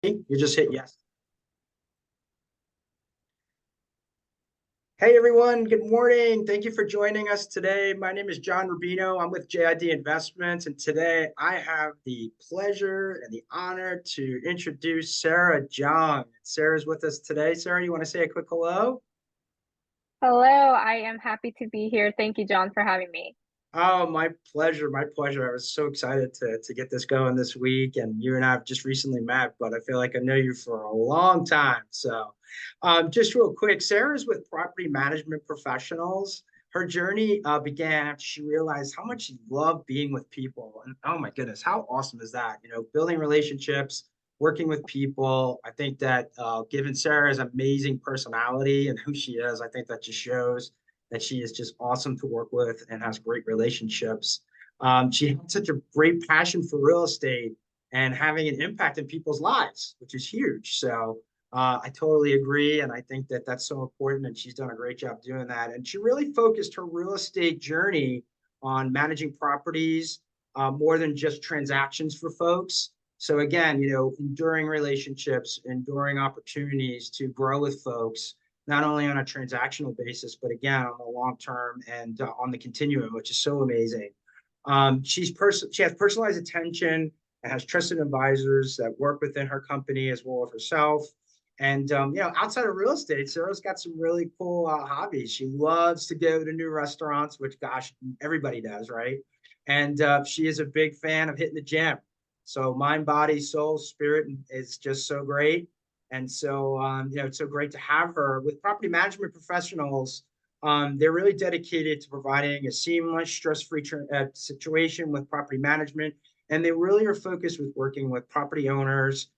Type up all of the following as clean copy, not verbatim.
You just hit yes. Hey everyone, good morning. Thank you for joining us today. My name is John Rubino. I'm with JID Investments, and today I have the pleasure and the honor to introduce Sarah Jung. Sarah's with us today. Sarah, you want to say a quick hello? Hello, I am happy to be here. Thank you, John, for having me. Oh, my pleasure, my pleasure. I was so excited to get this going this week, and you and I have just recently met, but I feel like I know you for a long time. Just real quick, Sarah's with Property Management Professionals. Her journey began after she realized how much she loved being with people, and oh my goodness, how awesome is that? You know, building relationships, working with people. I think that given Sarah's amazing personality and who she is, I think that just shows that she is just awesome to work with and has great relationships. She had such a great passion for real estate and having an impact in people's lives, which is huge. I totally agree. And I think that that's so important. And she's done a great job doing that. And she really focused her real estate journey on managing properties more than just transactions for folks. So again, you know, enduring relationships, enduring opportunities to grow with folks not only on a transactional basis, but again on the long term and on the continuum, which is so amazing. She has personalized attention and has trusted advisors that work within her company as well as herself. And you know, outside of real estate, Sarah's got some really cool hobbies. She loves to go to new restaurants, which gosh, everybody does, right? And she is a big fan of hitting the gym. So mind, body, soul, spirit is just so great. You know, it's so great to have her with property management professionals. They're really dedicated to providing a seamless, stress-free situation with property management, and they really are focused with working with property owners,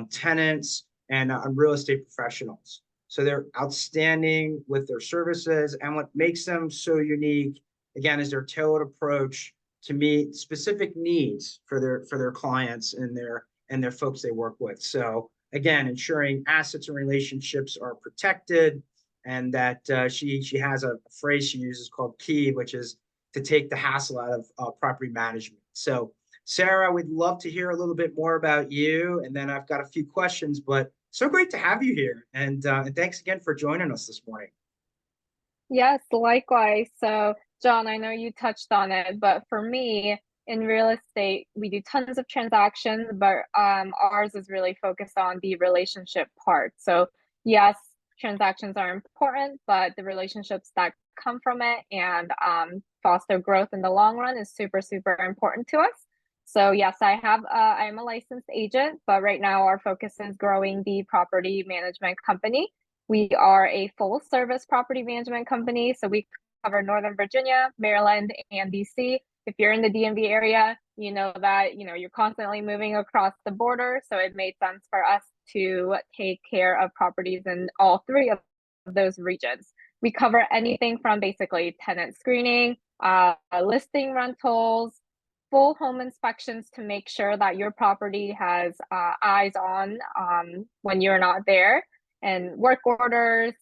tenants, and real estate professionals. So they're outstanding with their services, and what makes them so unique, again, is their tailored approach to meet specific needs for their clients and their folks they work with. So again, ensuring assets and relationships are protected, and that she has a phrase she uses called key, which is to take the hassle out of property management. So, Sarah, we'd love to hear a little bit more about you, and then I've got a few questions. But so great to have you here, and thanks again for joining us this morning. Yes, likewise. So, John, I know you touched on it, but for me, in real estate, we do tons of transactions, but ours is really focused on the relationship part. So, yes, transactions are important, but the relationships that come from it and foster growth in the long run is super, super important to us. So, yes, I am a licensed agent, but right now our focus is growing the property management company. We are a full service property management company. So we cover Northern Virginia, Maryland, and DC. If you're in the DMV area, you know that, you're constantly moving across the border. So it made sense for us to take care of properties in all three of those regions. We cover anything from basically tenant screening, listing rentals, full home inspections to make sure that your property has eyes on when you're not there, and work orders,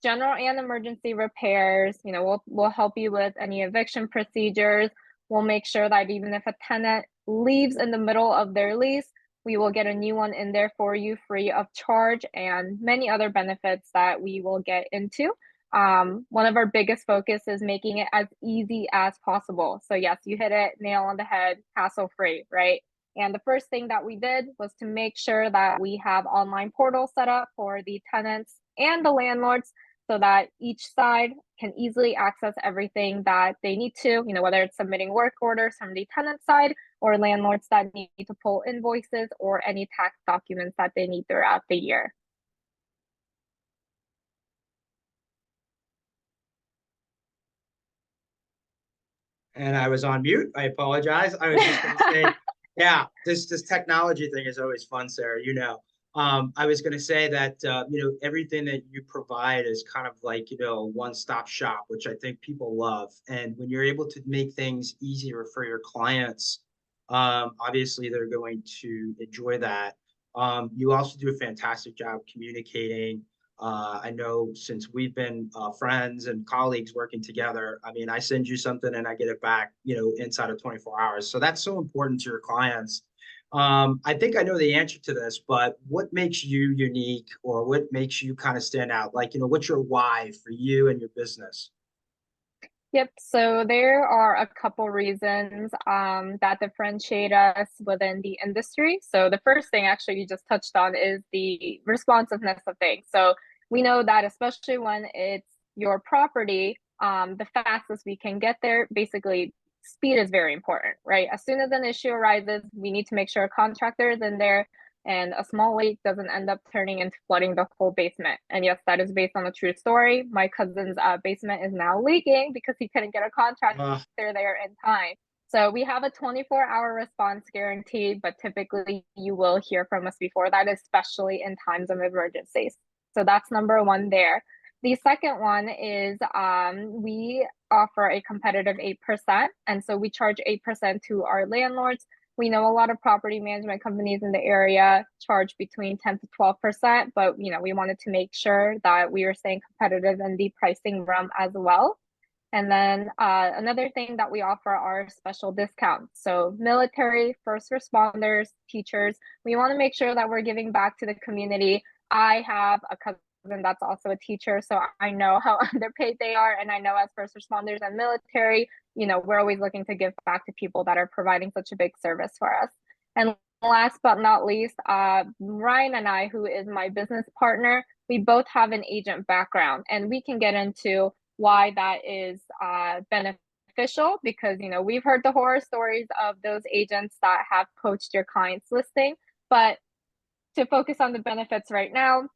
general and emergency repairs. We'll help you with any eviction procedures. We'll make sure that even if a tenant leaves in the middle of their lease, we will get a new one in there for you free of charge, and many other benefits that we will get into. One of our biggest focus is making it as easy as possible. So yes, you hit it nail on the head, hassle free, right? And the first thing that we did was to make sure that we have online portals set up for the tenants and the landlords so that each side can easily access everything that they need to, whether it's submitting work orders from the tenant side or landlords that need to pull invoices or any tax documents that they need throughout the year. And I was on mute. I apologize. I was just going to say, yeah, this technology thing is always fun, Sarah. You know, I was going to say that you know, everything that you provide is kind of like, you know, one-stop shop, which I think people love. And when you're able to make things easier for your clients, obviously they're going to enjoy that. You also do a fantastic job communicating. I know since we've been friends and colleagues working together, I mean, I send you something and I get it back, you know, inside of 24 hours. So that's so important to your clients. I think I know the answer to this, but what makes you unique or what makes you kind of stand out? Like, what's your why for you and your business? Yep. So there are a couple reasons that differentiate us within the industry. So the first thing, actually, you just touched on is the responsiveness of things. So we know that especially when it's your property, the fastest we can get there, basically, speed is very important, right? As soon as an issue arises, we need to make sure a contractor is in there and a small leak doesn't end up turning into flooding the whole basement. And yes, that is based on a true story. My cousin's basement is now leaking because he couldn't get a contractor Uh, there in time. So we have a 24-hour response guarantee, but typically you will hear from us before that, especially in times of emergencies. So that's number one there. The second one is we offer a competitive 8%. And so we charge 8% to our landlords. We know a lot of property management companies in the area charge between 10 to 12%, but we wanted to make sure that we were staying competitive in the pricing realm as well. And then another thing that we offer are special discounts. So military, first responders, teachers, we want to make sure that we're giving back to the community. I have a cousin that's also a teacher, so I know how underpaid they are. And I know as first responders and military, we're always looking to give back to people that are providing such a big service for us. And last but not least, Ryan and I, who is my business partner, we both have an agent background, and we can get into why that is beneficial because we've heard the horror stories of those agents that have poached your client's listing. But to focus on the benefits right now,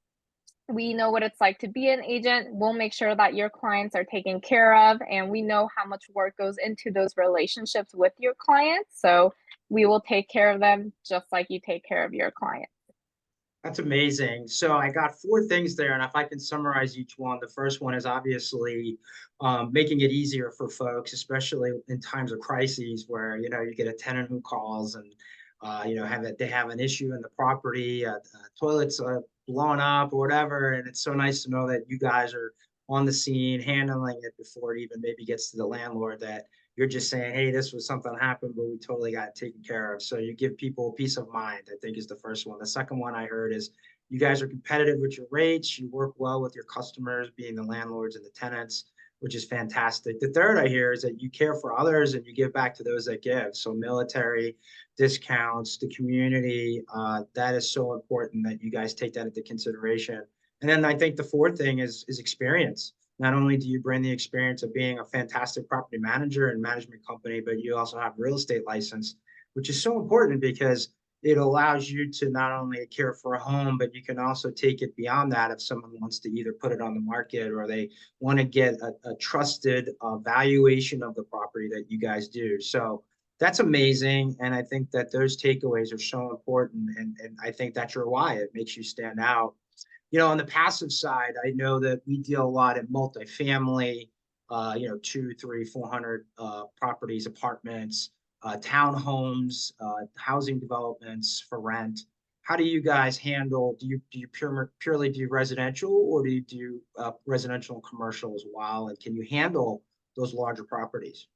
we know what it's like to be an agent. We'll make sure that your clients are taken care of, and we know how much work goes into those relationships with your clients. So we will take care of them just like you take care of your client. That's amazing. So I got four things there, and if I can summarize each one, the first one is obviously making it easier for folks, especially in times of crises where you get a tenant who calls and they have an issue in the property, toilets blowing up or whatever, and it's so nice to know that you guys are on the scene handling it before it even maybe gets to the landlord. That you're just saying, hey, this was something that happened, but we totally got it taken care of. So you give people peace of mind, I think is the first one. The second one I heard is you guys are competitive with your rates. You work well with your customers, being the landlords and the tenants, which is fantastic. The third I hear is that you care for others and you give back to those that give. So military discounts, the community, that is so important that you guys take that into consideration. And then I think the fourth thing is experience. Not only do you bring the experience of being a fantastic property manager and management company, but you also have real estate license, which is so important because it allows you to not only care for a home, but you can also take it beyond that if someone wants to either put it on the market or they want to get a trusted valuation of the property that you guys do. So that's amazing. And I think that those takeaways are so important. And I think that's your why. It makes you stand out. On the passive side, I know that we deal a lot in multifamily, 2, 3, 400 properties, apartments, townhomes, housing developments for rent. How do you guys handle? Do you purely do residential, or do you do residential and commercial as well? And can you handle those larger properties?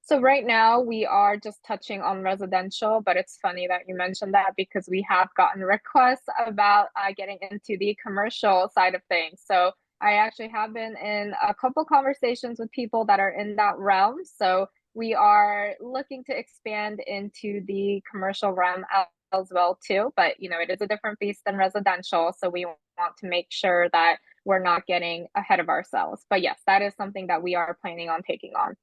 So right now we are just touching on residential, but it's funny that you mentioned that because we have gotten requests about getting into the commercial side of things. So I actually have been in a couple conversations with people that are in that realm. So we are looking to expand into the commercial realm as well too. But it is a different beast than residential. So we want to make sure that we're not getting ahead of ourselves. But yes, that is something that we are planning on taking on.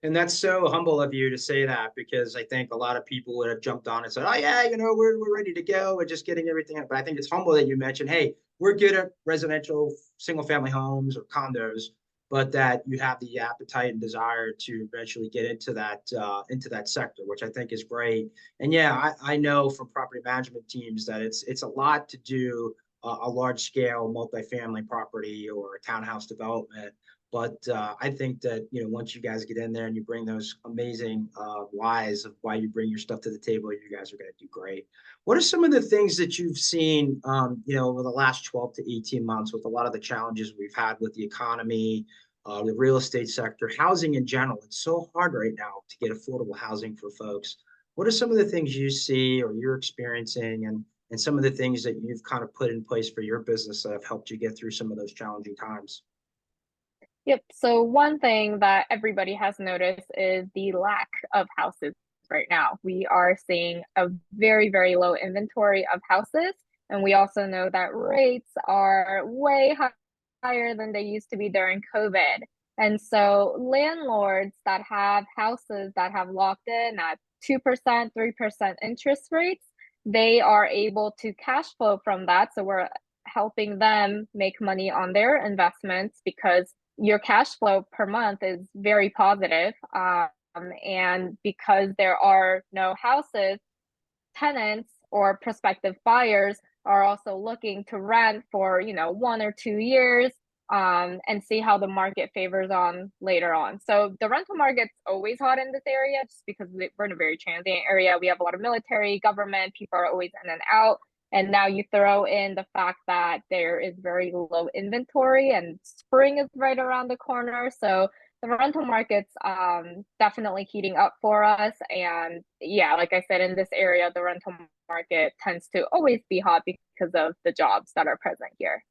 And that's so humble of you to say that because I think a lot of people would have jumped on and said, "Oh yeah, we're ready to go. We're just getting everything up." But I think it's humble that you mentioned, "Hey, we're good at residential single family homes or condos, but that you have the appetite and desire to eventually get into that sector," which I think is great. And yeah, I know from property management teams that it's a lot to do a large scale multifamily property or a townhouse development. But I think that once you guys get in there and you bring those amazing whys of why you bring your stuff to the table, you guys are going to do great. What are some of the things that you've seen, over the last 12 to 18 months with a lot of the challenges we've had with the economy, the real estate sector, housing in general? It's so hard right now to get affordable housing for folks. What are some of the things you see or you're experiencing, and some of the things that you've kind of put in place for your business that have helped you get through some of those challenging times? Yep. So one thing that everybody has noticed is the lack of houses right now. We are seeing a very, very low inventory of houses. And we also know that rates are way higher than they used to be during COVID. And so landlords that have houses that have locked in at 2%, 3% interest rates, they are able to cash flow from that. So we're helping them make money on their investments because your cash flow per month is very positive. And because there are no houses, tenants or prospective buyers are also looking to rent for 1 or 2 years, and see how the market favors on later on. So the rental market's always hot in this area just because we're in a very transient area. We have a lot of military, government, people are always in and out. And now you throw in the fact that there is very low inventory and spring is right around the corner. So the rental market's definitely heating up for us. And yeah, like I said, in this area, the rental market tends to always be hot because of the jobs that are present here.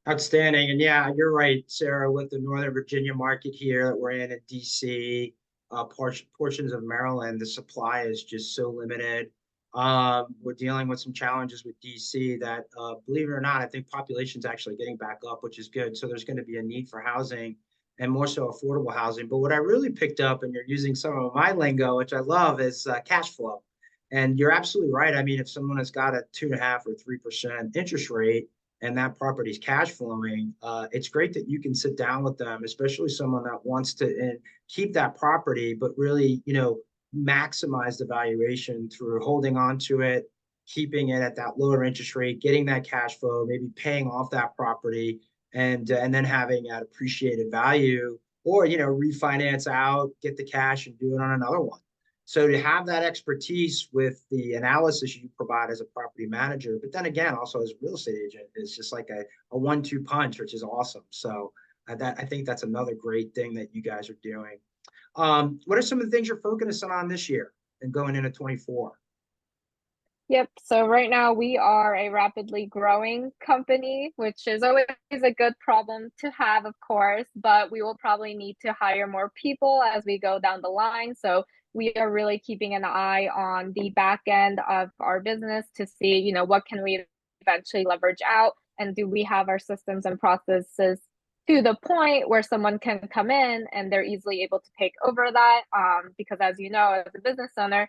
Outstanding. And yeah, you're right, Sarah, with the Northern Virginia market here that we're in DC, portions of Maryland, the supply is just so limited. We're dealing with some challenges with DC that, believe it or not, I think population's actually getting back up, which is good. So there's going to be a need for housing and more so affordable housing. But what I really picked up, and you're using some of my lingo, which I love, is cash flow. And you're absolutely right. I mean, if someone has got a 2.5 or 3% interest rate, and that property's cash flowing, it's great that you can sit down with them, especially someone that wants to keep that property, but really, maximize the valuation through holding on to it, keeping it at that lower interest rate, getting that cash flow, maybe paying off that property, and then having that appreciated value, or refinance out, get the cash, and do it on another one. So to have that expertise with the analysis you provide as a property manager, but then again, also as a real estate agent, is just like a 1-2 punch, which is awesome. So I think that's another great thing that you guys are doing. What are some of the things you're focusing on this year and going into 24? Yep. So right now we are a rapidly growing company, which is always a good problem to have, of course, but we will probably need to hire more people as we go down the line. So we are really keeping an eye on the back end of our business to see, what can we eventually leverage out, and do we have our systems and processes to the point where someone can come in and they're easily able to take over that. Because as you know, as a business owner,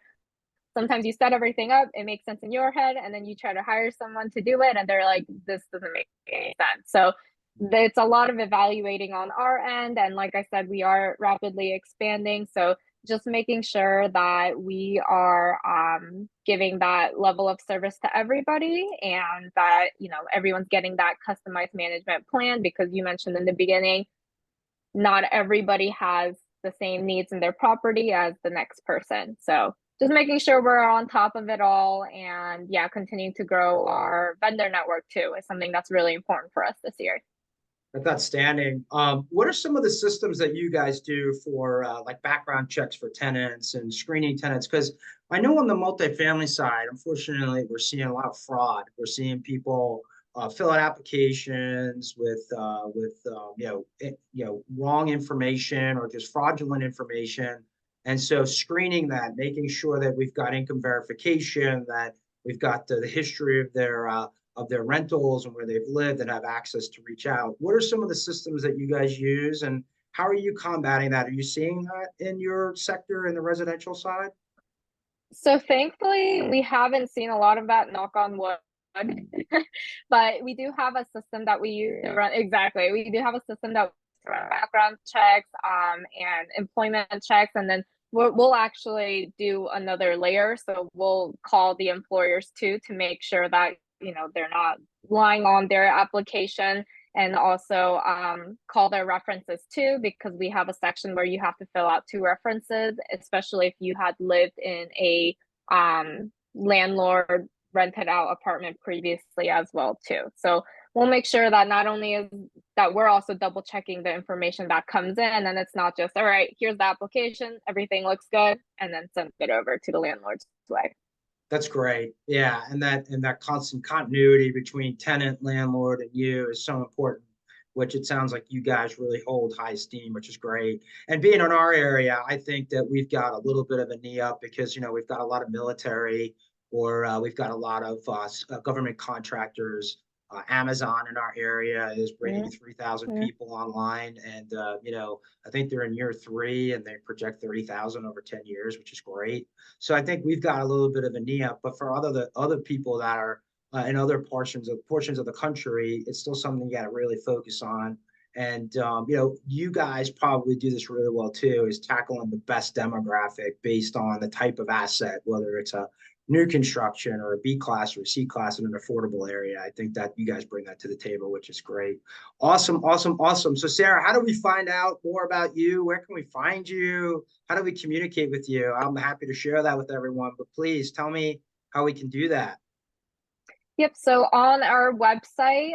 sometimes you set everything up, it makes sense in your head, and then you try to hire someone to do it, and they're like, this doesn't make any sense. So it's a lot of evaluating on our end. And like I said, we are rapidly expanding. So just making sure that we are giving that level of service to everybody, and that, everyone's getting that customized management plan, because you mentioned in the beginning, not everybody has the same needs in their property as the next person. So just making sure we're on top of it all, and yeah, continuing to grow our vendor network too is something that's really important for us this year. That's outstanding. What are some of the systems that you guys do for like background checks for tenants and screening tenants? Because I know on the multifamily side, unfortunately, we're seeing a lot of fraud. We're seeing people fill out applications with wrong information or just fraudulent information. And so screening that, making sure that we've got income verification, that we've got the history of their rentals and where they've lived, and have access to reach out. What are some of the systems that you guys use, and how are you combating that? Are you seeing that in your sector in the residential side? So thankfully, we haven't seen a lot of that, knock on wood. But we do have a system that we use to run. Exactly. We do have a system that run background checks, and employment checks. And then we'll actually do another layer. So we'll call the employers too, to make sure that, they're not lying on their application, and also call their references too, because we have a section where you have to fill out 2 references, especially if you had lived in a landlord rented out apartment previously as well too. So we'll make sure that not only is that we're also double checking the information that comes in, and it's not just, all right, here's the application, everything looks good, and then send it over to the landlord's way. That's great. Yeah, and that constant continuity between tenant, landlord, and you is so important, which it sounds like you guys really hold high esteem, which is great. And being in our area, I think that we've got a little bit of a knee up because we've got a lot of military, or we've got a lot of government contractors. Amazon in our area is bringing 3,000 Mm-hmm. people online, and I think they're in year 3, and they project 30,000 over 10 years, which is great. So I think we've got a little bit of a knee up, but for other people that are in other portions of the country, it's still something you got to really focus on. And you guys probably do this really well too, is tackling the best demographic based on the type of asset, whether it's a new construction or a B class or a C class in an affordable area. I think that you guys bring that to the table, which is great. Awesome, awesome, awesome. So Sarah, how do we find out more about you? Where can we find you? How do we communicate with you? I'm happy to share that with everyone, but please tell me how we can do that. Yep. So on our website,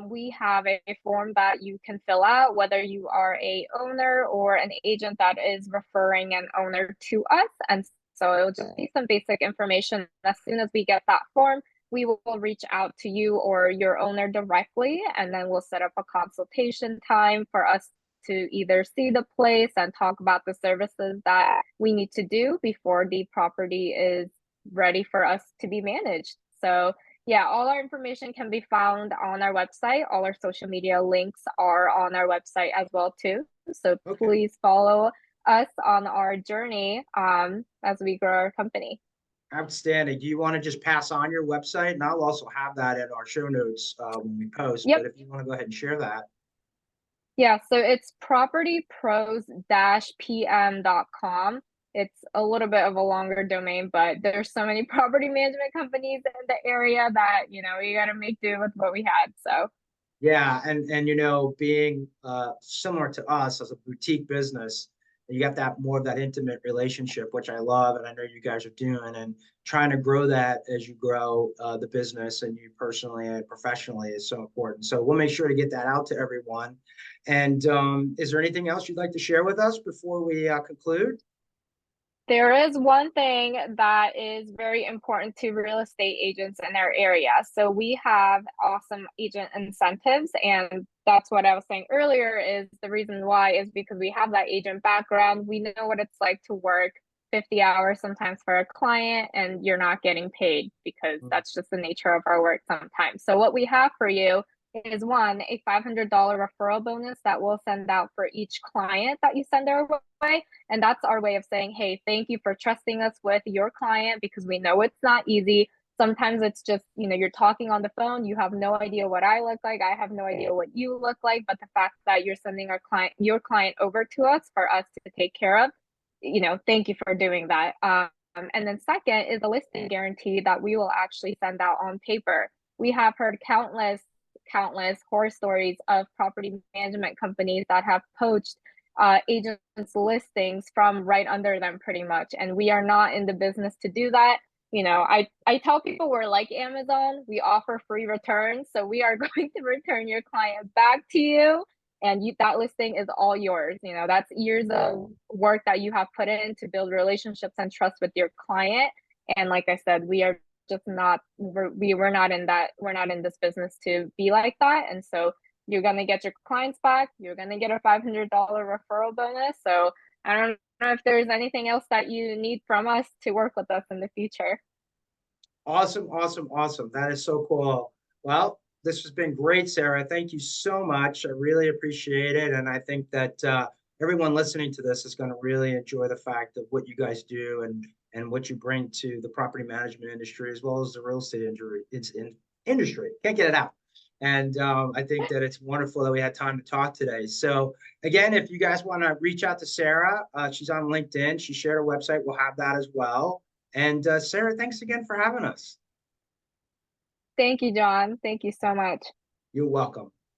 we have a form that you can fill out, whether you are a owner or an agent that is referring an owner to us. And so it'll just be some basic information. As soon as we get that form, we will reach out to you or your owner directly, and then we'll set up a consultation time for us to either see the place and talk about the services that we need to do before the property is ready for us to be managed. So yeah, all our information can be found on our website. All our social media links are on our website as well too. So Okay. please follow us on our journey as we grow our company. Outstanding. Do you want to just pass on your website? And I'll also have that in our show notes when we post. Yep. But if you want to go ahead and share that. Yeah, so it's propertypros-pm.com. It's a little bit of a longer domain, but there's so many property management companies in the area that, you got to make do with what we had. So Yeah, and being similar to us as a boutique business, you got that more of that intimate relationship, which I love, and I know you guys are doing, and trying to grow that as you grow the business and you personally and professionally is so important. So we'll make sure to get that out to everyone. And is there anything else you'd like to share with us before we conclude? there is one thing that is very important to real estate agents in our area. So we have awesome agent incentives, and that's what I was saying earlier is the reason why is because we have that agent background. We know what it's like to work 50 hours sometimes for a client and you're not getting paid because that's just the nature of our work sometimes. So what we have for you is one, a $500 referral bonus that we'll send out for each client that you send our way. And that's our way of saying, hey, thank you for trusting us with your client because we know it's not easy. Sometimes it's just, you're talking on the phone. You have no idea what I look like. I have no idea what you look like. But the fact that you're sending your client over to us for us to take care of, thank you for doing that. And then second is a listing guarantee that we will actually send out on paper. We have heard countless horror stories of property management companies that have poached agents' listings from right under them pretty much. And we are not in the business to do that. I tell people we're like Amazon. We offer free returns. So we are going to return your client back to you. And that listing is all yours. That's years of work that you have put in to build relationships and trust with your client. And like I said, we are just not we're not in this business to be like that. And so you're going to get your clients back, you're going to get a $500 referral bonus. So I don't know if there's anything else that you need from us to work with us in the future. Awesome, awesome, awesome. That is so cool. Well, this has been great, Sarah. Thank you so much. I really appreciate it. And I think that everyone listening to this is going to really enjoy the fact of what you guys do and what you bring to the property management industry, as well as the real estate industry. Can't get it out. And I think that it's wonderful that we had time to talk today. So again, if you guys want to reach out to Sarah, she's on LinkedIn. She shared her website. We'll have that as well. And Sarah, thanks again for having us. Thank you, John. Thank you so much. You're welcome.